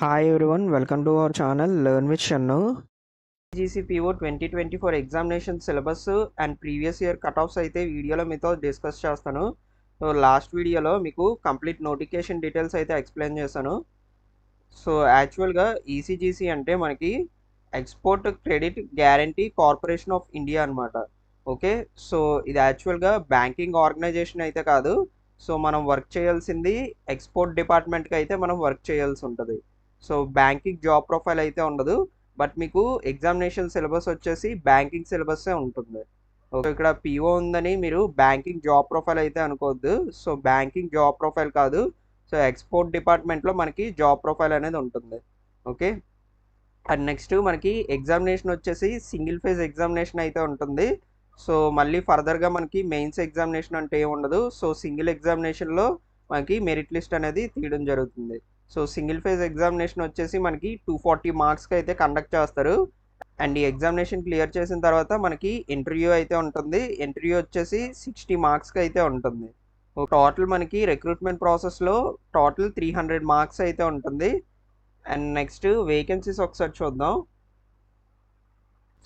Hi everyone, welcome to our channel Learn with Shannu. GCPO 2024 examination syllabus and previous year cut offs అయితే వీడియోలో మీతో discuss చేస్తాను. So last వీడియోలో మీకు complete notification details అయితే explain చేశాను. సో యాక్చువల్గా ఈసీజీసీ అంటే మనకి export credit guarantee corporation of India అనమాట. ఓకే, సో ఇది యాక్చువల్గా బ్యాంకింగ్ ఆర్గనైజేషన్ అయితే కాదు. సో మనం వర్క్ చేయాల్సింది ఎక్స్పోర్ట్ డిపార్ట్మెంట్కి అయితే మనం వర్క్ చేయాల్సి ఉంటుంది. సో బ్యాంకింగ్ జాబ్ ప్రొఫైల్ అయితే ఉండదు, బట్ మీకు ఎగ్జామినేషన్ సిలబస్ వచ్చేసి బ్యాంకింగ్ సిలబస్సే ఉంటుంది. ఓకే, ఇక్కడ పిఓ ఉందని మీరు బ్యాంకింగ్ జాబ్ ప్రొఫైల్ అయితే అనుకోవద్దు. సో బ్యాంకింగ్ జాబ్ ప్రొఫైల్ కాదు, సో ఎక్స్పోర్ట్ డిపార్ట్మెంట్లో మనకి జాబ్ ప్రొఫైల్ అనేది ఉంటుంది. ఓకే, అండ్ నెక్స్ట్ మనకి ఎగ్జామినేషన్ వచ్చేసి సింగిల్ ఫేజ్ ఎగ్జామినేషన్ అయితే ఉంటుంది. సో మళ్ళీ ఫర్దర్గా మనకి మెయిన్స్ ఎగ్జామినేషన్ అంటే ఏమి ఉండదు. సో సింగిల్ ఎగ్జామినేషన్లో మనకి మెరిట్ లిస్ట్ అనేది తీయడం జరుగుతుంది. సో సింగిల్ ఫేజ్ ఎగ్జామినేషన్ వచ్చేసి మనకి 240 మార్క్స్కి అయితే కండక్ట్ చేస్తారు. అండ్ ఈ ఎగ్జామినేషన్ క్లియర్ చేసిన తర్వాత మనకి ఇంటర్వ్యూ అయితే ఉంటుంది. ఇంటర్వ్యూ వచ్చేసి 60 మార్క్స్కి అయితే ఉంటుంది. టోటల్ మనకి రిక్రూట్మెంట్ ప్రాసెస్లో టోటల్ 300 మార్క్స్ అయితే ఉంటుంది. అండ్ నెక్స్ట్ వేకెన్సీస్ ఒకసారి చూద్దాం.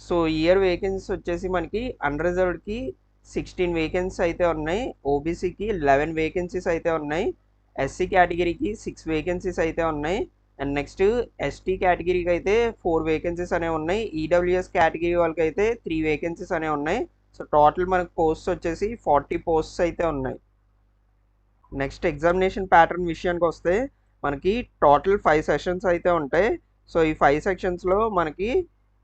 సో ఇయర్ వేకెన్సీస్ వచ్చేసి మనకి అన్రిజర్వ్డ్కి 16 వేకెన్సీస్ అయితే ఉన్నాయి. ఓబీసీకి 11 వేకెన్సీస్ అయితే ఉన్నాయి. ఎస్సీ కేటగిరీకి 6 వేకెన్సీస్ అయితే ఉన్నాయి. అండ్ నెక్స్ట్ ఎస్టీ కేటగిరీకి అయితే 4 వేకెన్సీస్ అనేవి ఉన్నాయి. ఈడబ్ల్యూఎస్ కేటగిరీ వాళ్ళకి అయితే 3 వేకెన్సీస్ అనేవి ఉన్నాయి. సో టోటల్ మనకు పోస్ట్స్ వచ్చేసి 40 పోస్ట్స్ అయితే ఉన్నాయి. నెక్స్ట్ ఎగ్జామినేషన్ ప్యాటర్న్ విషయానికి వస్తే మనకి టోటల్ 5 సెషన్స్ అయితే ఉంటాయి. సో ఈ 5 సెక్షన్స్లో మనకి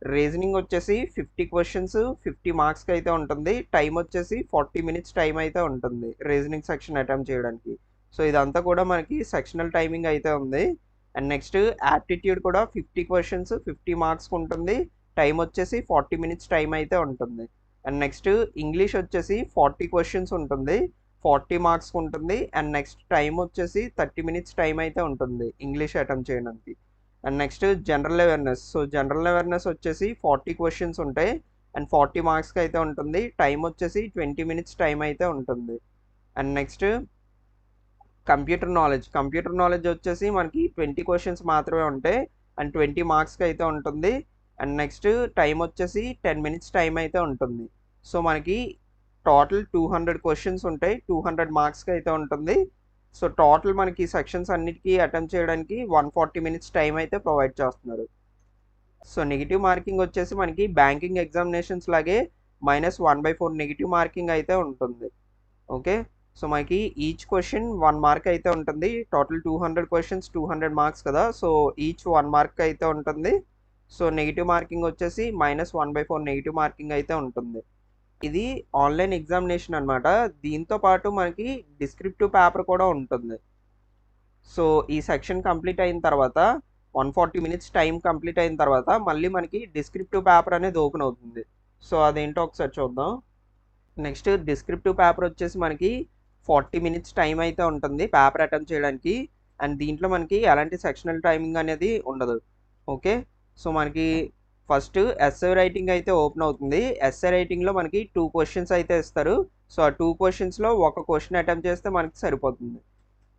రీజనింగ్ వచ్చేసి 50 క్వశ్చన్స్ 50 మార్క్స్కి అయితే ఉంటుంది. టైం వచ్చేసి 40 మినిట్స్ టైం అయితే ఉంటుంది రీజనింగ్ సెక్షన్ అటెంప్ట్ చేయడానికి. సో ఇదంతా కూడా మనకి సెక్షనల్ టైమింగ్ అయితే ఉంది. అండ్ నెక్స్ట్ యాప్టిట్యూడ్ కూడా 50 క్వశ్చన్స్ 50 మార్క్స్కి ఉంటుంది. టైం వచ్చేసి 40 మినిట్స్ టైం అయితే ఉంటుంది. అండ్ నెక్స్ట్ ఇంగ్లీష్ వచ్చేసి 40 క్వశ్చన్స్ ఉంటుంది, 40 మార్క్స్కి ఉంటుంది. అండ్ నెక్స్ట్ టైం వచ్చేసి 30 మినిట్స్ టైం అయితే ఉంటుంది ఇంగ్లీష్ అటెంప్ట్ చేయడానికి. And next general awareness. So general awareness వచ్చేసి 40 క్వశ్చన్స్ ఉంటాయి అండ్ 40 మార్క్స్కి అయితే ఉంటుంది. టైం వచ్చేసి 20 మినిట్స్ టైం అయితే ఉంటుంది. అండ్ నెక్స్ట్ కంప్యూటర్ నాలెడ్జ్ వచ్చేసి మనకి 20 క్వశ్చన్స్ మాత్రమే ఉంటాయి అండ్ 20 మార్క్స్కి అయితే ఉంటుంది. అండ్ నెక్స్ట్ టైం వచ్చేసి 10 మినిట్స్ టైం అయితే ఉంటుంది. సో మనకి టోటల్ 200 క్వశ్చన్స్ ఉంటాయి, 200 మార్క్స్కి అయితే ఉంటుంది. సో టోటల్ మనకి సెక్షన్స్ అన్నిటికీ అటెంప్ట్ చేయడానికి 140 మినిట్స్ టైం అయితే ప్రొవైడ్ చేస్తున్నారు. సో నెగిటివ్ మార్కింగ్ వచ్చేసి మనకి బ్యాంకింగ్ ఎగ్జామినేషన్స్ లాగే -1/4 నెగిటివ్ మార్కింగ్ అయితే ఉంటుంది. ఓకే, సో మనకి ఈచ్ క్వశ్చన్ 1 మార్క్ అయితే ఉంటుంది. టోటల్ 200 క్వశ్చన్స్ 200 మార్క్స్ కదా, సో ఈచ్ 1 మార్క్ అయితే ఉంటుంది. సో నెగిటివ్ మార్కింగ్ వచ్చేసి -1/4 నెగిటివ్ మార్కింగ్ అయితే ఉంటుంది. ఇది ఆన్లైన్ ఎగ్జామినేషన్ అనమాట. దీంతో పాటు మనకి డిస్క్రిప్టివ్ పేపర్ కూడా ఉంటుంది. సో ఈ సెక్షన్ కంప్లీట్ అయిన తర్వాత 140 మినిట్స్ టైం కంప్లీట్ అయిన తర్వాత మళ్ళీ మనకి డిస్క్రిప్టివ్ పేపర్ అనేది ఓపెన్ అవుతుంది. సో అదేంటో ఒకసారి చూద్దాం. నెక్స్ట్ డిస్క్రిప్టివ్ పేపర్ వచ్చేసి మనకి 40 మినిట్స్ టైం అయితే ఉంటుంది పేపర్ అటెంప్ట్ చేయడానికి. అండ్ దీంట్లో మనకి ఎలాంటి సెక్షనల్ టైమింగ్ అనేది ఉండదు. ఓకే, సో మనకి ఫస్ట్ ఎస్ఏ రైటింగ్ అయితే ఓపెన్ అవుతుంది. ఎస్ఏ రైటింగ్లో మనకి 2 క్వశ్చన్స్ అయితే ఇస్తారు. సో ఆ 2 క్వశ్చన్స్లో ఒక క్వశ్చన్ అటెంప్ట్ చేస్తే మనకి సరిపోతుంది.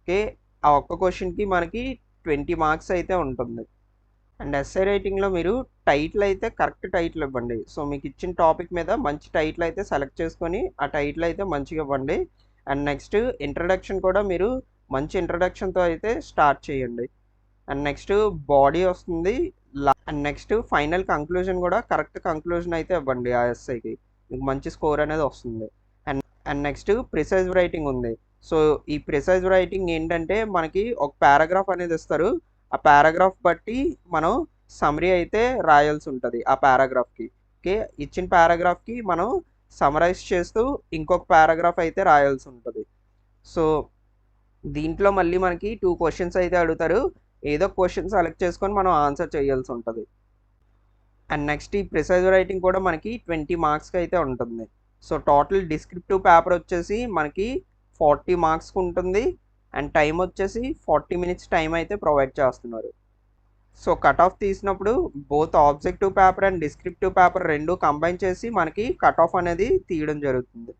ఓకే, ఆ ఒక్క క్వశ్చన్కి మనకి 20 మార్క్స్ అయితే ఉంటుంది. అండ్ ఎస్ఏ రైటింగ్లో మీరు టైటిల్ అయితే కరెక్ట్ టైటిల్ ఇవ్వండి. సో మీకు ఇచ్చిన టాపిక్ మీద మంచి టైటిల్ అయితే సెలెక్ట్ చేసుకొని ఆ టైటిల్ అయితే మంచిగా ఇవ్వండి. అండ్ నెక్స్ట్ ఇంట్రడక్షన్ కూడా మీరు మంచి ఇంట్రడక్షన్తో అయితే స్టార్ట్ చేయండి. అండ్ నెక్స్ట్ బాడీ వస్తుంది. అండ్ నెక్స్ట్ ఫైనల్ కంక్లూజన్ కూడా కరెక్ట్ కంక్లూజన్ అయితే ఇవ్వండి. ఆ ఎస్ఐకి మీకు మంచి స్కోర్ అనేది వస్తుంది. అండ్ నెక్స్ట్ ప్రిసైజ్ రైటింగ్ ఉంది. సో ఈ ప్రిసైజ్ రైటింగ్ ఏంటంటే మనకి ఒక పారాగ్రాఫ్ అనేది ఇస్తారు. ఆ పారాగ్రాఫ్ బట్టి మనం సమ్మరీ అయితే రాయాల్సి ఉంటుంది ఆ పారాగ్రాఫ్కి. ఓకే, ఇచ్చిన పారాగ్రాఫ్కి మనం సమరైజ్ చేస్తూ ఇంకొక పారాగ్రాఫ్ అయితే రాయాల్సి ఉంటుంది. సో దీంట్లో మళ్ళీ మనకి 2 క్వశ్చన్స్ అయితే అడుగుతారు. ఏదో క్వశ్చన్ సెలెక్ట్ చేసుకొని మనం ఆన్సర్ చేయాల్సి ఉంటుంది. అండ్ నెక్స్ట్ ఈ ప్రిసైజ్ రైటింగ్ కూడా మనకి 20 మార్క్స్కి అయితే ఉంటుంది. సో టోటల్ డిస్క్రిప్టివ్ పేపర్ వచ్చేసి మనకి 40 మార్క్స్కి ఉంటుంది. అండ్ టైం వచ్చేసి 40 మినిట్స్ టైం అయితే ప్రొవైడ్ చేస్తున్నారు. సో కట్ ఆఫ్ తీసినప్పుడు both objective paper and descriptive paper రెండు కంబైన్ చేసి మనకి కట్ ఆఫ్ అనేది తీయడం జరుగుతుంది.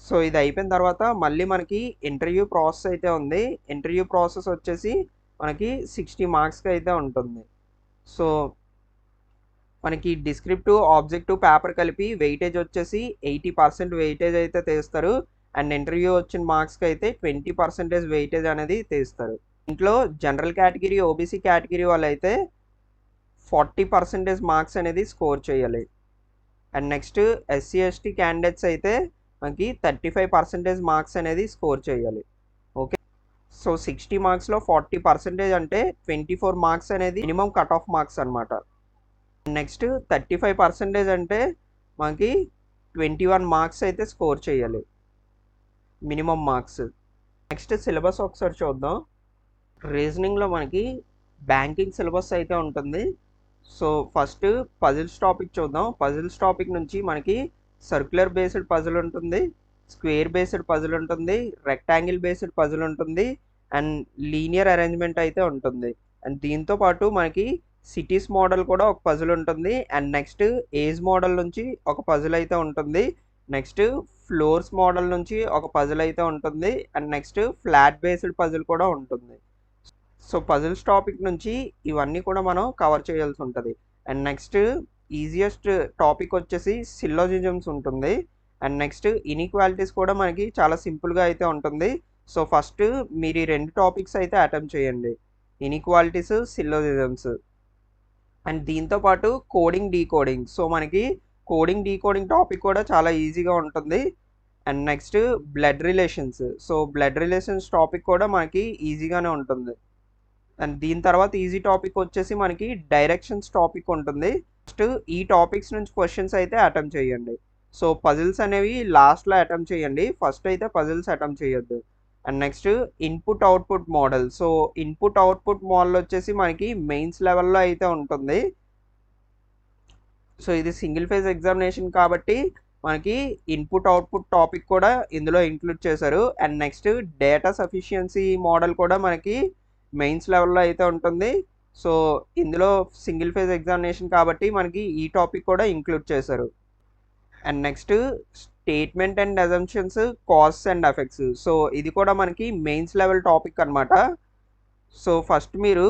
సో ఇది అయిపోయిన తర్వాత మళ్ళీ మనకి ఇంటర్వ్యూ ప్రాసెస్ అయితే ఉంది. ఇంటర్వ్యూ ప్రాసెస్ వచ్చేసి మనకి 60 మార్క్స్కి అయితే ఉంటుంది. సో మనకి డిస్క్రిప్టివ్ ఆబ్జెక్టివ్ పేపర్ కలిపి వెయిటేజ్ వచ్చేసి 80% వెయిటేజ్ అయితే తీస్తారు. అండ్ ఇంటర్వ్యూ వచ్చిన మార్క్స్కి అయితే 20% వెయిటేజ్ అనేది తీస్తారు. ఇంట్లో జనరల్ కేటగిరీ ఓబీసీ కేటగిరీ వాళ్ళు అయితే 40% మార్క్స్ అనేది స్కోర్ చేయాలి. And next SC ST candidates అయితే మనకి 35% మార్క్స్ అనేది స్కోర్ చేయాలి. ఓకే, సో 60 మార్క్స్లో 40% అంటే 24 మార్క్స్ అనేది మినిమం కట్ ఆఫ్ మార్క్స్ అనమాట. నెక్స్ట్ 35% అంటే మనకి 21 మార్క్స్ అయితే స్కోర్ చేయాలి మినిమం మార్క్స్. నెక్స్ట్ సిలబస్ ఒకసారి చూద్దాం. రీజనింగ్లో మనకి బ్యాంకింగ్ సిలబస్ అయితే ఉంటుంది. సో ఫస్ట్ పజిల్స్ టాపిక్ చూద్దాం. పజిల్స్ టాపిక్ నుంచి మనకి సర్క్యులర్ బేస్డ్ పజిల్ ఉంటుంది, స్క్వేర్ బేస్డ్ పజిల్ ఉంటుంది, రెక్టాంగిల్ బేస్డ్ పజిల్ ఉంటుంది, అండ్ లీనియర్ అరేంజ్మెంట్ అయితే ఉంటుంది. అండ్ దీంతో పాటు మనకి సిటీస్ మోడల్ కూడా ఒక పజిల్ ఉంటుంది. అండ్ నెక్స్ట్ ఏజ్ మోడల్ నుంచి ఒక పజిల్ అయితే ఉంటుంది. నెక్స్ట్ ఫ్లోర్స్ మోడల్ నుంచి ఒక పజిల్ అయితే ఉంటుంది. And next flat based puzzle కూడా ఉంటుంది. సో పజిల్స్ టాపిక్ నుంచి ఇవన్నీ కూడా మనం కవర్ చేయాల్సి ఉంటుంది. అండ్ నెక్స్ట్ ఈజియెస్ట్ టాపిక్ వచ్చేసి సిల్లోజిజమ్స్ ఉంటుంది. అండ్ నెక్స్ట్ ఇన్ఈక్వాలిటీస్ కూడా మనకి చాలా సింపుల్గా అయితే ఉంటుంది. సో ఫస్ట్ మీరు ఈ 2 టాపిక్స్ అయితే అటెంప్ట్ చేయండి, ఇన్ఈక్వాలిటీస్, సిల్లోజిజమ్స్. అండ్ దీంతో పాటు కోడింగ్ డీకోడింగ్. సో మనకి కోడింగ్ డీకోడింగ్ టాపిక్ కూడా చాలా ఈజీగా ఉంటుంది. And next blood relations. So blood relations topic కూడా మనకి ఈజీగానే ఉంటుంది. అండ్ దీని తర్వాత ఈజీ టాపిక్ వచ్చేసి మనకి డైరెక్షన్స్ టాపిక్ ఉంటుంది. ఫస్ట్ ఈ టాపిక్స్ నుంచి క్వశ్చన్స్ అయితే అటెంప్ట్ చేయండి. సో పజిల్స్ అనేవి లాస్ట్లో అటెంప్ట్ చేయండి, ఫస్ట్ అయితే పజిల్స్ అటెంప్ట్ చేయొద్దు. And next input output model. So input output model వచ్చేసి మనకి మెయిన్స్ లెవెల్లో అయితే ఉంటుంది. సో ఇది సింగిల్ ఫేజ్ ఎగ్జామినేషన్ కాబట్టి మనకి ఇన్పుట్ అవుట్పుట్ టాపిక్ కూడా ఇందులో ఇంక్లూడ్ చేశారు. And next data sufficiency model కూడా మనకి మెయిన్స్ లెవెల్లో అయితే ఉంటుంది. సో ఇందులో సింగిల్ ఫేజ్ ఎగ్జామినేషన్ కాబట్టి మనకి ఈ టాపిక్ కూడా ఇంక్లూడ్ చేశారు. And next statement and assumptions, causes and effects. So ఇది కూడా మనకి మెయిన్స్ లెవెల్ టాపిక్ అనమాట. సో ఫస్ట్ మీరు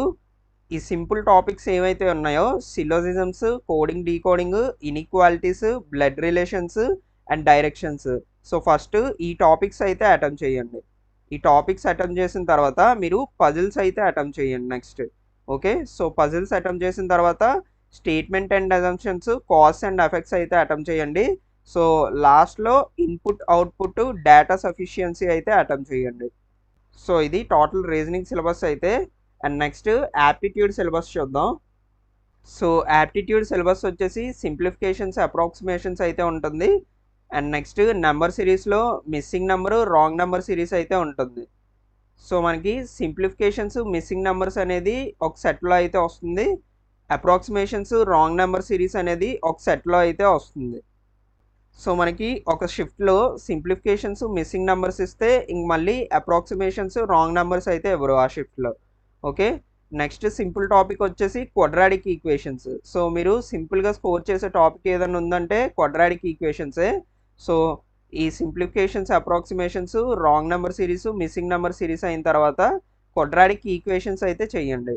ఈ సింపుల్ టాపిక్స్ ఏవైతే ఉన్నాయో syllogisms, coding decoding, inequalities, blood relations and directions. So first ఈ టాపిక్స్ అయితే అటెంప్ట్ చేయండి. ఈ టాపిక్స్ అటెంప్ట్ చేసిన తర్వాత మీరు పజిల్స్ అయితే అటెంప్ట్ చేయండి next. Okay, so puzzles attempt చేసిన తర్వాత statement and assumptions, causes and effects అయితే అటెంప్ట్ చేయండి. సో లాస్ట్లో ఇన్పుట్ అవుట్పుట్ డేటా సఫిషియన్సీ అయితే అటెంప్ట్ చేయండి. సో ఇది టోటల్ రీజనింగ్ సిలబస్ అయితే. అండ్ నెక్స్ట్ యాప్టిట్యూడ్ సిలబస్ చూద్దాం. సో యాప్టిట్యూడ్ సిలబస్ వచ్చేసి సింప్లిఫికేషన్స్, అప్రాక్సిమేషన్స్ అయితే ఉంటుంది. అండ్ నెక్స్ట్ నెంబర్ సిరీస్లో missing number, wrong number series అయితే ఉంటుంది. సో మనకి సింప్లిఫికేషన్స్, మిస్సింగ్ నెంబర్స్ అనేది ఒక సెట్లో అయితే వస్తుంది. అప్రాక్సిమేషన్స్, రాంగ్ నెంబర్ సిరీస్ అనేది ఒక సెట్లో అయితే వస్తుంది. సో మనకి ఒక షిఫ్ట్లో సింప్లిఫికేషన్స్, మిస్సింగ్ నెంబర్స్ ఇస్తే ఇంక మళ్ళీ అప్రాక్సిమేషన్స్, రాంగ్ నెంబర్స్ అయితే ఎవరు ఆ షిఫ్ట్లో. ఓకే, నెక్స్ట్ సింపుల్ టాపిక్ వచ్చేసి క్వాడ్రాటిక్ ఈక్వేషన్స్. సో మీరు సింపుల్గా స్కోర్ చేసే టాపిక్ ఏదైనా ఉందంటే క్వాడ్రాటిక్ ఈక్వేషన్సే. సో ఈ simplifications, approximations, wrong number series, missing number series అయిన తర్వాత క్వాడ్రాటిక్ ఈక్వేషన్స్ అయితే చేయండి.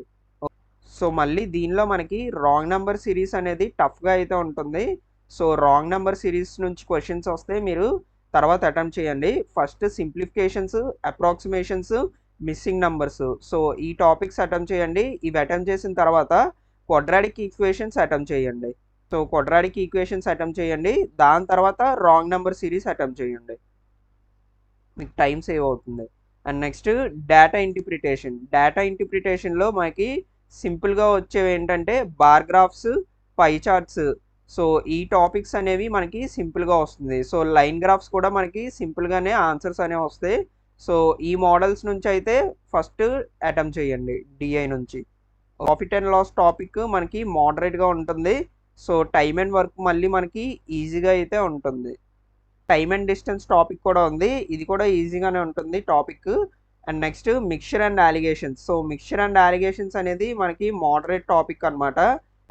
సో మళ్ళీ దీనిలో మనకి రాంగ్ నెంబర్ సిరీస్ అనేది టఫ్గా అయితే ఉంటుంది. సో రాంగ్ నెంబర్ సిరీస్ నుంచి క్వశ్చన్స్ వస్తే మీరు తర్వాత అటెంప్ట్ చేయండి. First simplifications, approximations, missing numbers. So ఈ టాపిక్స్ అటెంప్ట్ చేయండి. ఇవి అటెంప్ట్ చేసిన తర్వాత క్వాడ్రాటిక్ ఈక్వేషన్స్ అటెంప్ట్ చేయండి. సో క్వాడ్రాటిక్ ఈక్వేషన్స్ అటెంప్ట్ చేయండి, దాని తర్వాత రాంగ్ నెంబర్ సిరీస్ అటెంప్ట్ చేయండి, మీకు టైం సేవ్ అవుతుంది. And next data interpretation. Data ఇంటర్ప్రిటేషన్లో మనకి సింపుల్గా వచ్చేవి ఏంటంటే bar graphs, pie charts. So ఈ టాపిక్స్ అనేవి మనకి సింపుల్గా వస్తుంది. సో లైన్ గ్రాఫ్స్ కూడా మనకి సింపుల్గానే ఆన్సర్స్ అనేవి వస్తాయి. సో ఈ మోడల్స్ నుంచి అయితే ఫస్ట్ అటెంప్ట్ చేయండి డిఐ నుంచి. ప్రాఫిట్ అండ్ లాస్ టాపిక్ మనకి మోడరేట్గా ఉంటుంది. సో టైమ్ అండ్ వర్క్ మళ్ళీ మనకి ఈజీగా అయితే ఉంటుంది. టైమ్ అండ్ డిస్టెన్స్ టాపిక్ కూడా ఉంది, ఇది కూడా ఈజీగానే ఉంటుంది topic. And next mixture and alligations. So mixture and alligations అనేది మనకి మోడరేట్ టాపిక్ అనమాట.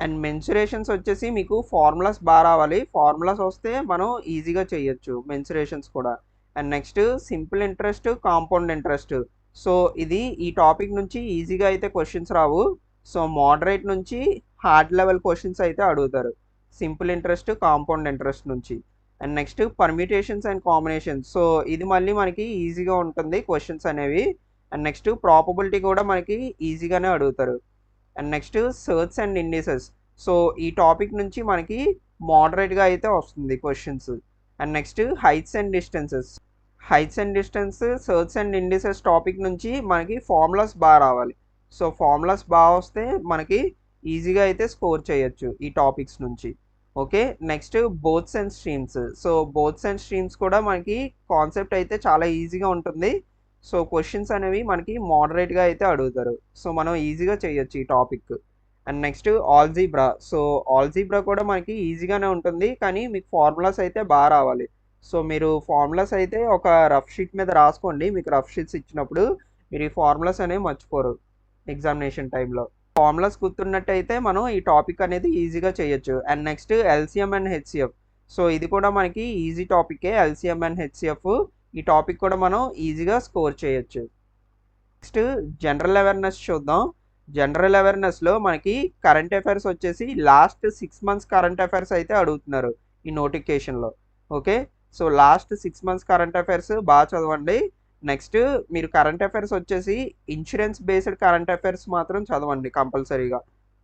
అండ్ మెన్సురేషన్స్ వచ్చేసి మీకు ఫార్ములాస్ బాగా రావాలి, ఫార్ములాస్ వస్తే మనం ఈజీగా చేయొచ్చు మెన్సురేషన్స్ కూడా. And next simple interest, compound interest. So ఈ టాపిక్ నుంచి ఈజీగా అయితే క్వశ్చన్స్ రావు. సో మోడరేట్ నుంచి హార్డ్ లెవెల్ క్వశ్చన్స్ అయితే అడుగుతారు. సింపుల్ ఇంట్రెస్ట్, కాంపౌండ్ ఇంట్రెస్ట్ నుంచి. And next permutations and combinations. So ఇది మళ్ళీ మనకి ఈజీగా ఉంటుంది క్వశ్చన్స్ అనేవి. అండ్ నెక్స్ట్ ప్రాబబిలిటీ కూడా మనకి ఈజీగానే అడుగుతారు. And next search and indices. So ఈ టాపిక్ నుంచి మనకి మోడరేట్గా అయితే వస్తుంది questions. And next heights and distances. Heights and distance, search and indices topic నుంచి మనకి ఫార్ములాస్ బాగా రావాలి. సో ఫార్ములాస్ బాగా వస్తే మనకి ఈజీగా అయితే స్కోర్ చేయొచ్చు ఈ టాపిక్స్ నుంచి. Okay, next boats and streams. So boats and streams కూడా మనకి కాన్సెప్ట్ అయితే చాలా ఈజీగా ఉంటుంది. సో క్వశ్చన్స్ అనేవి మనకి మోడరేట్గా అయితే అడుగుతారు. సో మనం ఈజీగా చేయొచ్చు ఈ topic. And next algebra. So algebra కూడా మనకి ఈజీగానే ఉంటుంది, కానీ మీకు ఫార్ములాస్ అయితే బాగా రావాలి. సో మీరు ఫార్ములాస్ అయితే ఒక రఫ్ షీట్ మీద రాసుకోండి. మీకు రఫ్ షీట్స్ ఇచ్చినప్పుడు మీరు ఈ ఫార్ములాస్ అనేవి మర్చిపోరు ఎగ్జామినేషన్ టైంలో. ఫార్ములాస్ గుర్తున్నట్టయితే మనం ఈ టాపిక్ అనేది ఈజీగా చేయొచ్చు. And next LCM and HCF. So ఇది కూడా మనకి ఈజీ టాపికే, ఎల్సిఎం అండ్ హెచ్సిఎఫ్. ఈ టాపిక్ కూడా మనం ఈజీగా స్కోర్ చేయొచ్చు. నెక్స్ట్ జనరల్ అవేర్నెస్ చూద్దాం. జనరల్ అవేర్నెస్లో మనకి కరెంట్ అఫైర్స్ వచ్చేసి లాస్ట్ 6 months కరెంట్ అఫైర్స్ అయితే అడుగుతున్నారు ఈ నోటిఫికేషన్లో. Okay, so last 6 months current affairs బాగా చదవండి. నెక్స్ట్ మీరు కరెంట్ అఫైర్స్ వచ్చేసి ఇన్సూరెన్స్ బేస్డ్ కరెంట్ అఫైర్స్ మాత్రం చదవండి కంపల్సరీగా.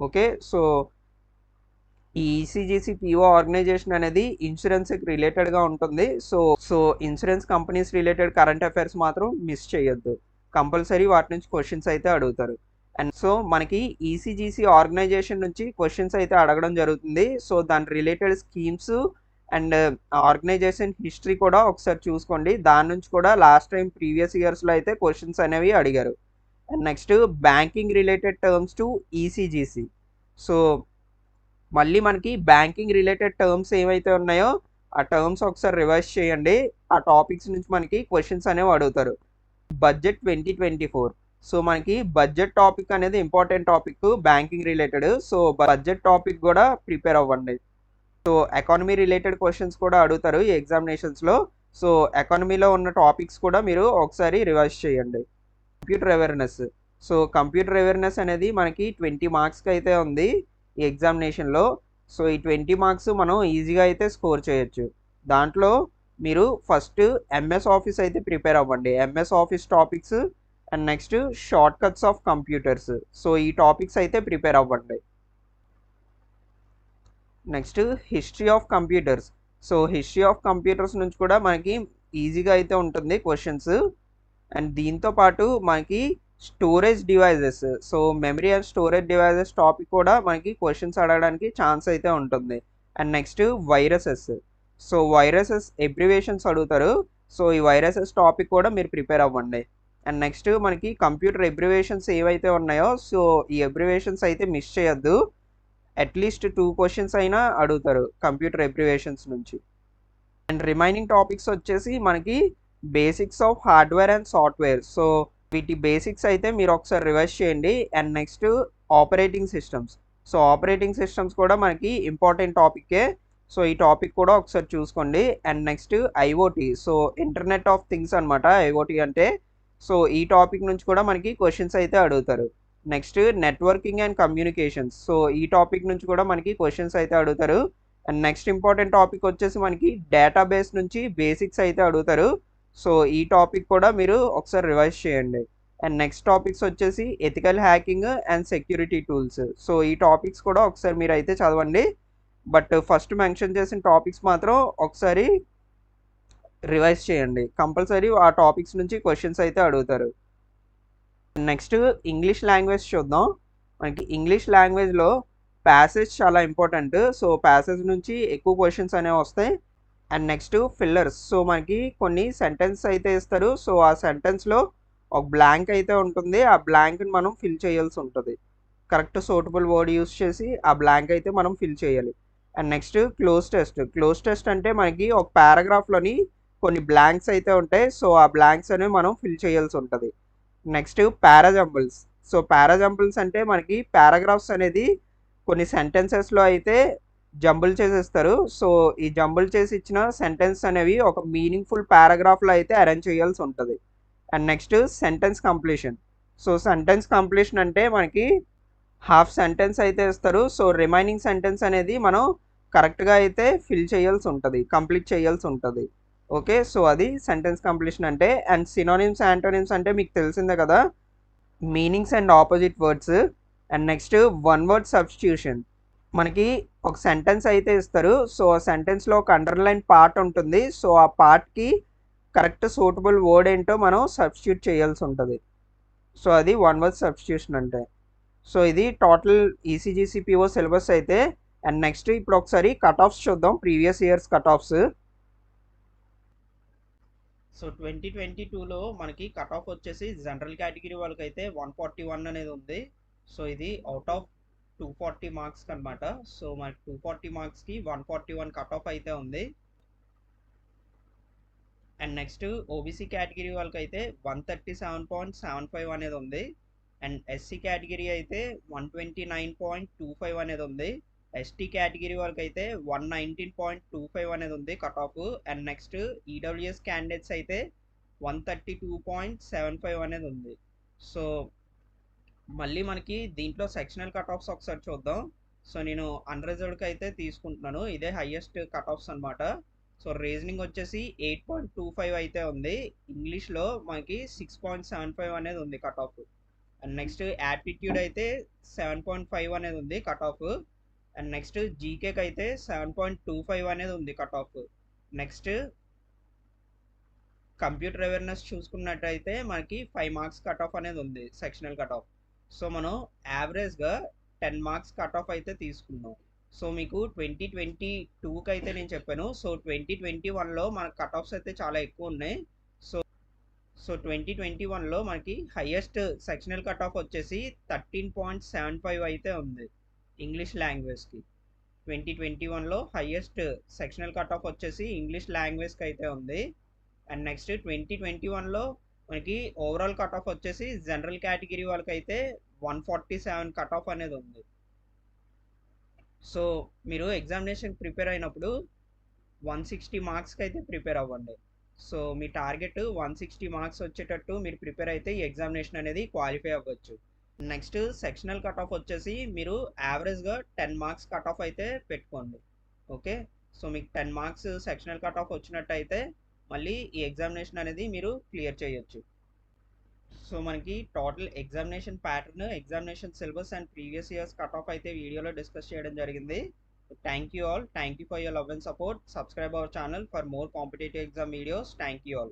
ఓకే, సో ఈ ఈసీజీసీ పిఓ ఆర్గనైజేషన్ అనేది ఇన్సూరెన్స్కి రిలేటెడ్గా ఉంటుంది. So insurance companies related current affairs మాత్రం మిస్ చేయొద్దు. కంపల్సరీ వాటి నుంచి క్వశ్చన్స్ అయితే అడుగుతారు. అండ్ సో మనకి ఈసీజీసీ ఆర్గనైజేషన్ నుంచి క్వశ్చన్స్ అయితే అడగడం జరుగుతుంది. సో దాని related schemes and organisation history కూడా ఒకసారి చూసుకోండి. దాని నుంచి కూడా లాస్ట్ టైం ప్రీవియస్ ఇయర్స్లో అయితే క్వశ్చన్స్ అనేవి అడిగారు. And next banking related terms to ECGC. So మళ్ళీ మనకి బ్యాంకింగ్ రిలేటెడ్ టర్మ్స్ ఏవైతే ఉన్నాయో ఆ టర్మ్స్ ఒకసారి రివైజ్ చేయండి. ఆ టాపిక్స్ నుంచి మనకి క్వశ్చన్స్ అనేవి అడుగుతారు. బడ్జెట్ 2024. సో మనకి బడ్జెట్ టాపిక్ అనేది important topic banking related. So budget topic కూడా ప్రిపేర్ అవ్వండి. సో ఎకానమీ రిలేటెడ్ క్వశ్చన్స్ కూడా అడుగుతారు ఈ ఎగ్జామినేషన్స్లో. సో ఎకానమీలో ఉన్న టాపిక్స్ కూడా మీరు ఒకసారి రివైజ్ చేయండి. Computer awareness. So computer awareness అనేది మనకి 20 మార్క్స్కి అయితే ఉంది ఈ ఎగ్జామినేషన్లో. సో ఈ 20 మార్క్స్ మనం ఈజీగా అయితే స్కోర్ చేయొచ్చు. దాంట్లో మీరు ఫస్ట్ ఎంఎస్ ఆఫీస్ అయితే ప్రిపేర్ అవ్వండి. MS office topics and next short cuts off computers. So ఈ టాపిక్స్ అయితే ప్రిపేర్ అవ్వండి. Next history of computers. So history of computers నుంచి కూడా మనకి ఈజీగా అయితే ఉంటుంది క్వశ్చన్స్. అండ్ దీంతో పాటు మనకి storage devices. So memory and storage devices topic కూడా మనకి క్వశ్చన్స్ అడగడానికి ఛాన్స్ అయితే ఉంటుంది. And next viruses. So viruses abbreviations అడుగుతారు. సో ఈ వైరసెస్ టాపిక్ కూడా మీరు ప్రిపేర్ అవ్వండి. అండ్ నెక్స్ట్ మనకి కంప్యూటర్ ఎబ్రివేషన్స్ ఏవైతే ఉన్నాయో సో ఈ ఎబ్రివేషన్స్ అయితే మిస్ చేయొద్దు. అట్లీస్ట్ 2 క్వశ్చన్స్ అయినా అడుగుతారు కంప్యూటర్ ఎబ్రివేషన్స్ నుంచి. అండ్ రిమైనింగ్ టాపిక్స్ వచ్చేసి మనకి basics of hardware and software. So వీటి బేసిక్స్ అయితే మీరు ఒకసారి రివైజ్ చేయండి. And next operating systems. So operating systems కూడా మనకి ఇంపార్టెంట్ టాపిక్కే. సో ఈ టాపిక్ కూడా ఒకసారి చూసుకోండి. And next IoT. So internet of things అనమాట ఐఓటీ అంటే. సో ఈ టాపిక్ నుంచి కూడా మనకి క్వశ్చన్స్ అయితే అడుగుతారు. Next networking and communications. So ఈ టాపిక్ నుంచి కూడా మనకి క్వశ్చన్స్ అయితే అడుగుతారు. అండ్ నెక్స్ట్ ఇంపార్టెంట్ టాపిక్ వచ్చేసి మనకి డేటాబేస్ నుంచి బేసిక్స్ అయితే అడుగుతారు. సో ఈ టాపిక్ కూడా మీరు ఒకసారి రివైజ్ చేయండి. అండ్ నెక్స్ట్ టాపిక్స్ వచ్చేసి ethical hacking and security tools. So ఈ టాపిక్స్ కూడా ఒకసారి మీరు అయితే చదవండి. బట్ ఫస్ట్ మెన్షన్ చేసిన టాపిక్స్ మాత్రం ఒకసారి రివైజ్ చేయండి. కంపల్సరీ ఆ టాపిక్స్ నుంచి క్వశ్చన్స్ అయితే అడుగుతారు. నెక్స్ట్ ఇంగ్లీష్ లాంగ్వేజ్ చూద్దాం. మనకి ఇంగ్లీష్ లాంగ్వేజ్లో ప్యాసేజ్ చాలా ఇంపార్టెంట్. సో ప్యాసేజ్ నుంచి ఎక్కువ క్వశ్చన్స్ అనేవి వస్తాయి. And next fillers. సో మనకి కొన్ని సెంటెన్స్ అయితే ఇస్తారు. సో ఆ సెంటెన్స్లో ఒక బ్లాంక్ అయితే ఉంటుంది. ఆ బ్లాంక్ని మనం ఫిల్ చేయాల్సి ఉంటుంది. కరెక్ట్ సూటబుల్ వర్డ్ యూస్ చేసి ఆ బ్లాంక్ అయితే మనం ఫిల్ చేయాలి. And next cloze test. Cloze test అంటే మనకి ఒక పారాగ్రాఫ్లోని కొన్ని బ్లాంక్స్ అయితే ఉంటాయి. సో ఆ బ్లాంక్స్ అనేవి మనం ఫిల్ చేయాల్సి ఉంటుంది. Next parajumbles. సో పారాజంబుల్స్ అంటే మనకి పారాగ్రాఫ్స్ అనేది కొన్ని సెంటెన్సెస్లో అయితే జంబుల్ చేసేస్తారు. సో ఈ జంబుల్ చేసి ఇచ్చిన సెంటెన్స్ అనేవి ఒక మీనింగ్ఫుల్ పారాగ్రాఫ్లో అయితే అరేంజ్ చేయాల్సి ఉంటుంది. And next sentence completion. So sentence completion అంటే మనకి హాఫ్ సెంటెన్స్ అయితే ఇస్తారు. సో రిమైనింగ్ సెంటెన్స్ అనేది మనం కరెక్ట్గా అయితే ఫిల్ చేయాల్సి ఉంటుంది, కంప్లీట్ చేయాల్సి ఉంటుంది. ఓకే, సో అది సెంటెన్స్ కంప్లీషన్ అంటే. అండ్ సినోనిమ్స్ యాంటోనిమ్స్ అంటే మీకు తెలిసిందే కదా, meanings and opposite words. And next one word substitution. మనకి ఒక సెంటెన్స్ అయితే ఇస్తారు. సో ఆ సెంటెన్స్లో ఒక అండర్లైన్ పార్ట్ ఉంటుంది. సో ఆ పార్ట్కి కరెక్ట్ సూటబుల్ వర్డ్ ఏంటో మనం సబ్స్టిట్యూట్ చేయాల్సి ఉంటుంది. సో అది వన్ వర్డ్ సబ్స్టిట్యూషన్ అంటే. సో ఇది టోటల్ ఈసీజీసీ పిఓ సిలబస్ అయితే. అండ్ నెక్స్ట్ ఇప్పుడు ఒకసారి కట్ ఆఫ్స్ చూద్దాం, previous years cut offs. So 2022లో మనకి కట్ ఆఫ్ వచ్చేసి జనరల్ కేటగిరీ వాళ్ళకి అయితే 141 అనేది ఉంది. సో ఇది అవుట్ ఆఫ్ 240 మార్క్స్ అనమాట. సో మనకి 240 మార్క్స్కి 141 కట్ ఆఫ్ అయితే ఉంది. అండ్ నెక్స్ట్ ఓబీసీ కేటగిరీ వాళ్ళకి అయితే 137.75 అనేది ఉంది. అండ్ ఎస్సీ కేటగిరీ అయితే 129.25 అనేది ఉంది. ఎస్టీ కేటగిరీ వాళ్ళకి అయితే 119.25 అనేది ఉంది cut off. And next EWS candidates అయితే 132.75 అనేది ఉంది. సో మళ్ళీ మనకి దీంట్లో సెక్షనల్ కట్ ఆఫ్స్ ఒకసారి చూద్దాం. సో నేను అన్రిజర్వ్డ్కి అయితే తీసుకుంటున్నాను, ఇదే హైయెస్ట్ కట్ ఆఫ్స్ అనమాట. సో రీజనింగ్ వచ్చేసి 8.25 అయితే ఉంది. ఇంగ్లీష్లో మనకి 6.75 అనేది ఉంది cut off. And next aptitude అయితే 7.5 అనేది ఉంది కట్ ఆఫ్. అండ్ నెక్స్ట్ జీకేకి అయితే 7.25 అనేది ఉంది cut off. Next computer awareness చూసుకున్నట్టయితే మనకి 5 మార్క్స్ కట్ ఆఫ్ అనేది ఉంది, సెక్షనల్ కట్ ఆఫ్. సో మనం యావరేజ్గా 10 మార్క్స్ కట్ ఆఫ్ అయితే తీసుకున్నాం. సో మీకు 2022కి అయితే నేను చెప్పాను. సో 2021లో మనకు కట్ ఆఫ్స్ అయితే చాలా ఎక్కువ ఉన్నాయి. సో 2021లో మనకి హైయెస్ట్ సెక్షనల్ కట్ ఆఫ్ వచ్చేసి 13.75 అయితే ఉంది ఇంగ్లీష్ లాంగ్వేజ్కి. 2021లో హైయెస్ట్ సెక్షనల్ కట్ ఆఫ్ వచ్చేసి ఇంగ్లీష్ లాంగ్వేజ్కి అయితే ఉంది. అండ్ నెక్స్ట్ 2021లో మనకి ఓవరాల్ కట్ ఆఫ్ వచ్చేసి జనరల్ కేటగిరీ వాళ్ళకి అయితే 147 కట్ ఆఫ్ అనేది ఉంది. సో మీరు ఎగ్జామినేషన్ ప్రిపేర్ అయినప్పుడు 160 మార్క్స్కి అయితే ప్రిపేర్ అవ్వండి. సో మీ టార్గెట్ 160 మార్క్స్ వచ్చేటట్టు మీరు ప్రిపేర్ అయితే ఈ ఎగ్జామినేషన్ అనేది క్వాలిఫై అవ్వచ్చు. నెక్స్ట్ సెక్షనల్ కట్ ఆఫ్ వచ్చేసి మీరు యావరేజ్గా 10 మార్క్స్ కట్ ఆఫ్ అయితే పెట్టుకోండి. ఓకే, సో మీకు 10 మార్క్స్ సెక్షనల్ కట్ ఆఫ్ వచ్చినట్టయితే మళ్ళీ ఈ ఎగ్జామినేషన్ అనేది మీరు క్లియర్ చేయొచ్చు. సో మనకి total examination pattern, examination syllabus and previous years cut off అయితే వీడియోలో డిస్కస్ చేయడం జరిగింది. Thank you all. Thank you for your love and support. Subscribe our channel for more competitive exam videos. Thank you all.